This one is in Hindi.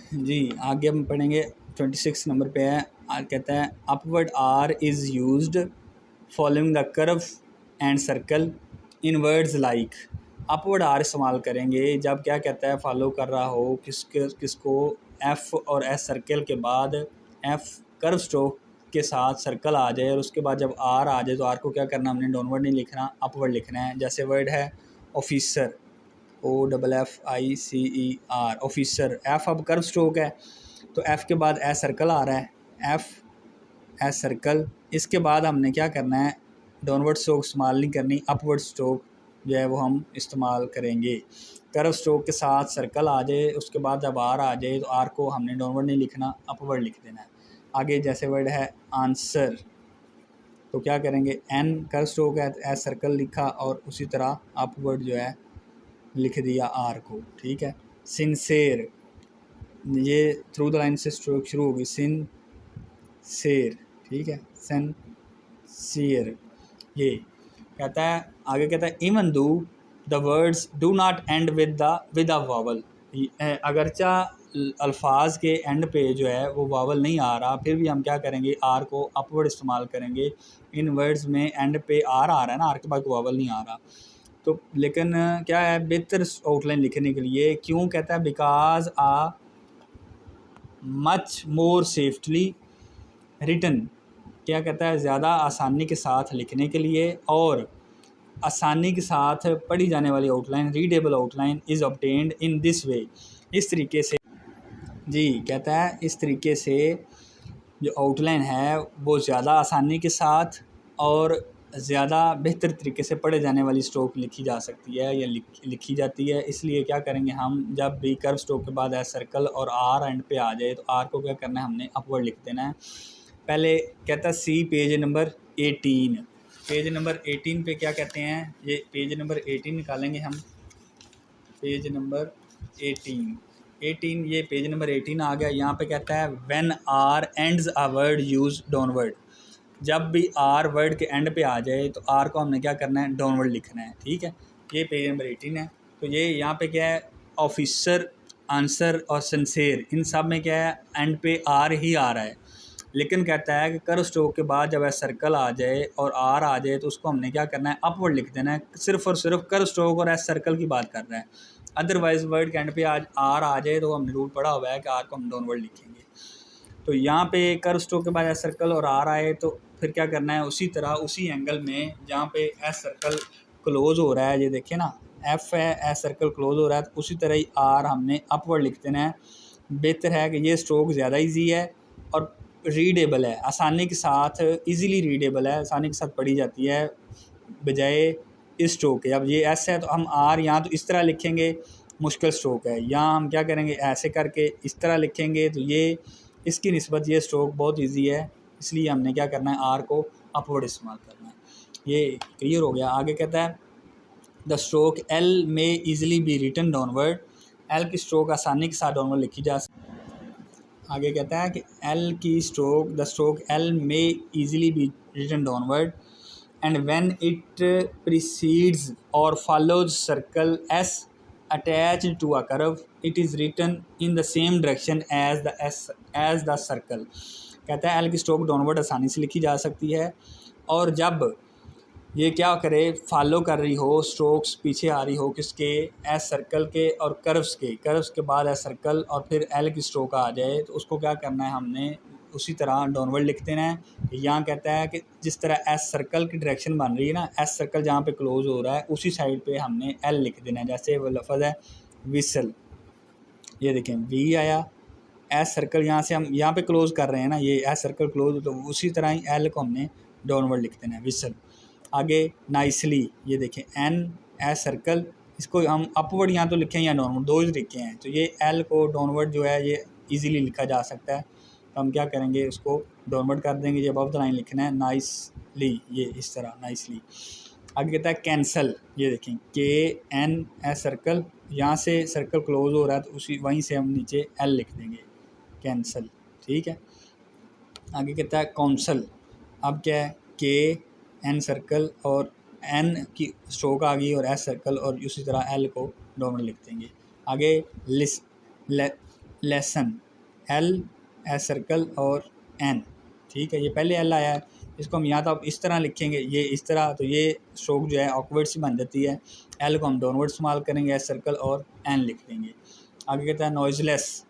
जी आगे हम पढ़ेंगे 26 नंबर पे है। कहता है upward R is used following the curve and circle in words like. Upward R इस्तेमाल करेंगे जब क्या कहता है फॉलो कर रहा हो किसको एफ़ और एस सर्कल के बाद एफ़ कर्व स्ट्रोक के साथ सर्कल आ जाए और उसके बाद जब आर आ जाए तो आर को क्या करना, हमने डाउनवर्ड नहीं लिखना, अपवर्ड लिखना है। जैसे वर्ड है ऑफिसर, OFFICER ऑफिसर। एफ़ अब कर्व स्ट्रोक है तो एफ़ के बाद एस सर्कल आ रहा है, एफ़ एस सर्कल। इसके बाद हमने क्या करना है, डाउनवर्ड स्ट्रोक इस्तेमाल नहीं करनी, अपवर्ड स्ट्रोक जो है वो हम इस्तेमाल करेंगे। कर्व स्ट्रोक के साथ सर्कल आ जाए उसके बाद जब आर आ जाए तो आर को हमने डाउनवर्ड नहीं लिखना, अपवर्ड लिख देना है। आगे जैसे वर्ड है आंसर, तो क्या करेंगे, एन कर्व स्ट्रोक है एस सर्कल लिखा और उसी तरह अपवर्ड जो है लिख दिया आर को, ठीक है। सिंसेर, ये थ्रू द लाइन से स्ट्रोक शुरू होगी, सिंसेर, ठीक है, सिंसियर। ये कहता है आगे, कहता है even though the words do not end with a vowel. अगरचा अल्फाज के एंड पे जो है वो वावल नहीं आ रहा, फिर भी हम क्या करेंगे, आर को अपवर्ड इस्तेमाल करेंगे। इन वर्ड्स में एंड पे आर आ रहा है ना, आर के बाद वावल नहीं आ रहा, तो लेकिन क्या है, बेहतर आउटलाइन लिखने के लिए क्यों कहता है, because uh much more safely written, क्या कहता है, ज़्यादा आसानी के साथ लिखने के लिए और आसानी के साथ पढ़ी जाने वाली outline, readable outline is obtained in this way, इस तरीके से। जी कहता है इस तरीके से जो आउटलाइन है वो ज़्यादा आसानी के साथ और ज़्यादा बेहतर तरीके से पढ़े जाने वाली स्ट्रोक लिखी जा सकती है या लिखी जाती है। इसलिए क्या करेंगे हम, जब भी कर्व स्ट्रोक के बाद एस सर्कल और आर एंड पे आ जाए तो आर को क्या करना है, हमने अपवर्ड लिख देना है। पहले कहता है सी पेज नंबर 18, पेज नंबर 18 पे क्या कहते हैं, ये पेज नंबर 18 निकालेंगे हम, पेज नंबर 18, ये पेज नंबर 18 आ गया। यहाँ पे कहता है when R ends a word use downward, जब भी आर वर्ड के एंड पे आ जाए तो आर को हमने क्या करना है, डाउनवर्ड लिखना है, ठीक है। ये पेज नंबर 18 है। तो ये यहाँ पे क्या है, ऑफिसर, आंसर और सिंसेर, इन सब में क्या है, एंड पे आर ही आ रहा है। लेकिन कहता है कि कर्व स्ट्रोक के बाद जब एस सर्कल आ जाए और आर आ जाए तो उसको हमने क्या करना है, अपवर्ड लिख देना है। सिर्फ और सिर्फ कर्व स्ट्रोक और एस सर्कल की बात कर रहा है। अदरवाइज वर्ड के एंड पे आज आर आ जाए तो हमने रूल पढ़ा हुआ है कि आर को हम डाउनवर्ड लिखेंगे। तो यहाँ पे कर्व स्ट्रोक के बाद एस सर्कल और आर आए तो फिर क्या करना है, उसी तरह उसी एंगल में जहाँ पे एस सर्कल क्लोज हो रहा है, ये देखिए ना, एफ है, एस सर्कल क्लोज हो रहा है, तो उसी तरह ही आर हमने अपवर्ड लिख देना है। बेहतर है कि ये स्ट्रोक ज़्यादा ईजी है और रीडेबल है, आसानी के साथ ईजीली रीडेबल है, आसानी के साथ पढ़ी जाती है बजाय इस स्ट्रोक के। अब ये एस है तो हम आर यहाँ तो इस तरह लिखेंगे, मुश्किल स्ट्रोक है, यहाँ हम क्या करेंगे, ऐसे करके इस तरह लिखेंगे, तो ये इसकी निस्बत ये स्ट्रोक बहुत इजी है, इसलिए हमने क्या करना है, आर को अपवर्ड इस्तेमाल करना है। ये क्लियर हो गया। आगे कहता है द स्ट्रोक एल में easily be written downward, L की स्ट्रोक आसानी के साथ डाउनवर्ड लिखी जा सकती है। आगे कहता है कि एल की स्ट्रोक, द स्ट्रोक एल में easily be written downward and when it precedes और follows circle S attached to a curve it is written in the same direction as the circle। कहता है एल की स्ट्रोक डाउनवर्ड आसानी से लिखी जा सकती है और जब ये क्या करे, फॉलो कर रही हो, स्ट्रोक्स पीछे आ रही हो किसके, एस सर्कल के और कर्व्स के बाद एस सर्कल और फिर एल की स्ट्रोक आ जाए तो उसको क्या करना है, हमने उसी तरह डाउनवर्ड लिख देना है। यहाँ कहता है कि जिस तरह एस सर्कल की डायरेक्शन बन रही है ना, एस सर्कल जहाँ पे क्लोज हो रहा है उसी साइड पे हमने एल लिख देना है। जैसे वो लफ्ज़ है विसल, ये देखें वी आया, एस सर्कल यहाँ से हम यहाँ पे क्लोज कर रहे हैं ना, ये एस सर्कल क्लोज, तो उसी तरह ही एल को हमने डाउनवर्ड लिख देना है, विसल। आगे नाइसली, ये देखें एन एस सर्कल, इसको हम अपवर्ड यहाँ तो लिखें या डाउनवर्ड, दो ही लिखे हैं, तो ये एल को डाउनवर्ड जो है ये इजीली लिखा जा सकता है। तो हम क्या करेंगे, उसको डाउनवर्ड कर देंगे, जब अबव द लाइन लिखना है नाइसली, ये इस तरह नाइसली। आगे कहता है कैंसल, ये देखें के एन एस सर्कल, यहाँ से सर्कल क्लोज हो रहा है तो उसी वहीं से हम नीचे एल लिख देंगे, कैंसल, ठीक है। आगे कहता है काउंसल, अब क्या है, के एन सर्कल और एन की स्ट्रोक आ गई और एस सर्कल और उसी तरह एल को डाउनवर्ड लिख देंगे। आगे लेसन, एल एस सर्कल और एन, ठीक है। ये पहले एल आया है, इसको हम यहाँ तो आप इस तरह लिखेंगे, ये इस तरह, तो ये स्ट्रोक जो है ऑकवर्ड सी बन जाती है। एल को हम डाउनवर्ड इस्तेमाल करेंगे, एस सर्कल और एन लिख देंगे। आगे कहता है नॉइजलेस,